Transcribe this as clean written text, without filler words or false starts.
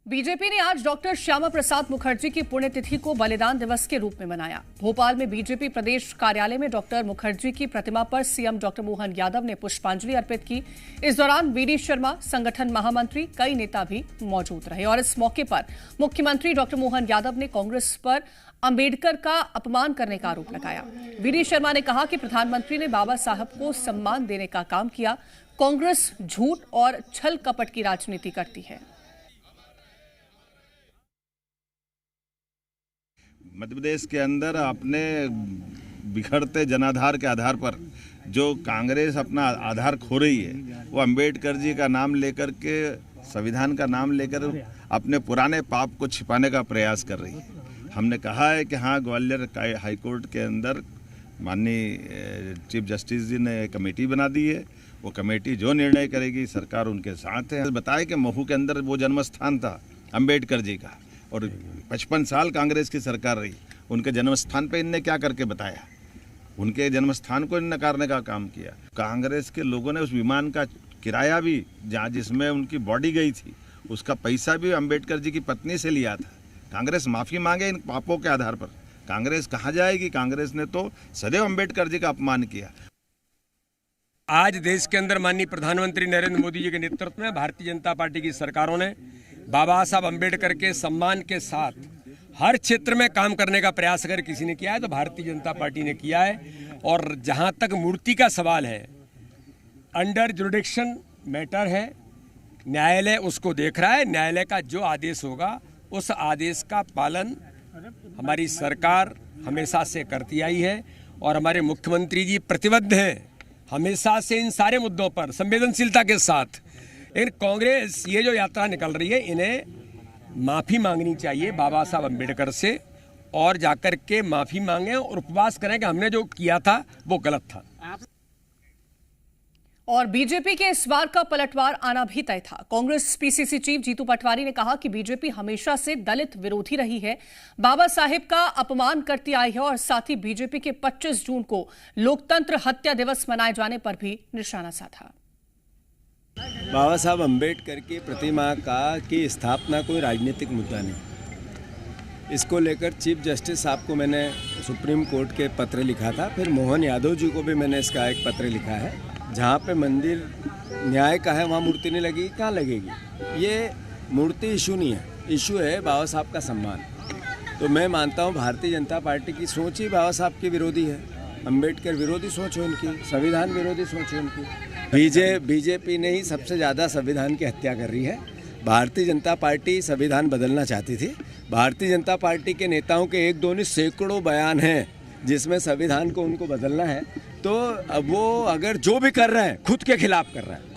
BJP ने आज doctor Shyama Prasad Mukherjee की पुण्यतिथि को बलिदान दिवस के रूप में मनाया। भोपाल में बीजेपी प्रदेश कार्यालय में डॉक्टर मुखर्जी की प्रतिमा पर सीएम डॉक्टर मोहन यादव ने पुष्पांजलि अर्पित की। इस दौरान वीडी शर्मा, संगठन महामंत्री, कई नेता भी मौजूद रहे और इस मौके पर मुख्यमंत्री डॉक्टर मोहन यादव ने कांग्रेस पर अंबेडकर का अपमान करने का आरोप लगाया। वीडी शर्मा ने कहा कि प्रधानमंत्री ने बाबा साहब को सम्मान देने का काम किया। कांग्रेस झूठ और छल कपट की राजनीति करती है। मध्य प्रदेश के अंदर अपने बिखरते जनाधार के आधार पर जो कांग्रेस अपना आधार खो रही है, वो अंबेडकर जी का नाम लेकर के, संविधान का नाम लेकर अपने पुराने पाप को छिपाने का प्रयास कर रही है। हमने कहा है कि हाँ, ग्वालियर हाईकोर्ट के अंदर माननीय चीफ जस्टिस जी ने कमेटी बना दी है। वो कमेटी जो निर्णय करेगी, सरकार उनके साथ है। बताए कि महू के अंदर वो जन्मस्थान था अंबेडकर जी का, और 55 साल कांग्रेस की सरकार रही। उनके जन्मस्थान पे इनने क्या करके बताया? उनके जन्मस्थान को नकारने का काम किया। कांग्रेस के लोगों ने उस विमान का किराया भी, जहाँ जिसमें उनकी बॉडी गई थी, उसका पैसा भी अंबेडकर जी की पत्नी से लिया था। कांग्रेस माफ़ी मांगे इन पापों के आधार पर। कांग्रेस कहाँ जाएगी? कांग्रेस ने तो सदैव अंबेडकर जी का अपमान किया। आज देश के अंदर माननीय प्रधानमंत्री नरेंद्र मोदी जी के नेतृत्व में भारतीय जनता पार्टी की सरकारों ने बाबा साहब अंबेडकर के सम्मान के साथ हर क्षेत्र में काम करने का प्रयास अगर किसी ने किया है तो भारतीय जनता पार्टी ने किया है। और जहां तक मूर्ति का सवाल है, अंडर जुरिडिक्शन मैटर है, न्यायालय उसको देख रहा है। न्यायालय का जो आदेश होगा उस आदेश का पालन हमारी सरकार हमेशा से करती आई है और हमारे मुख्यमंत्री जी प्रतिबद्ध हैं हमेशा से इन सारे मुद्दों पर संवेदनशीलता के साथ। इन कांग्रेस ये जो यात्रा निकल रही है, इन्हें माफ़ी मांगनी चाहिए बाबा साहब अंबेडकर से, और जाकर के माफ़ी मांगें और उपवास करें कि हमने जो किया था वो गलत था। और बीजेपी के इस बार का पलटवार आना भी तय था। कांग्रेस पीसीसी चीफ जीतू पटवारी ने कहा कि बीजेपी हमेशा से दलित विरोधी रही है, बाबा साहेब का अपमान करती आई है और साथ ही बीजेपी के 25 जून को लोकतंत्र हत्या दिवस मनाए जाने पर भी निशाना साधा। बाबा साहब अंबेडकर की प्रतिमा की स्थापना कोई राजनीतिक मुद्दा नहीं। इसको लेकर चीफ जस्टिस साहब को मैंने सुप्रीम कोर्ट के पत्र लिखा था, फिर मोहन यादव जी को भी मैंने इसका एक पत्र लिखा है। जहाँ पे मंदिर न्याय का है वहाँ मूर्ति नहीं लगेगी, कहाँ लगेगी? ये मूर्ति इशू नहीं है, इशू है बाबा साहब का सम्मान। तो मैं मानता हूँ भारतीय जनता पार्टी की सोच ही बाबा साहब की विरोधी है। अंबेडकर विरोधी सोच है उनकी, संविधान विरोधी सोच है उनकी। बीजेपी ने ही सबसे ज़्यादा संविधान की हत्या कर रही है। भारतीय जनता पार्टी संविधान बदलना चाहती थी। भारतीय जनता पार्टी के नेताओं के एक दो नहीं सैकड़ों बयान हैं जिसमें संविधान को उनको बदलना है। तो अब वो अगर जो भी कर रहे हैं खुद के खिलाफ कर रहे हैं।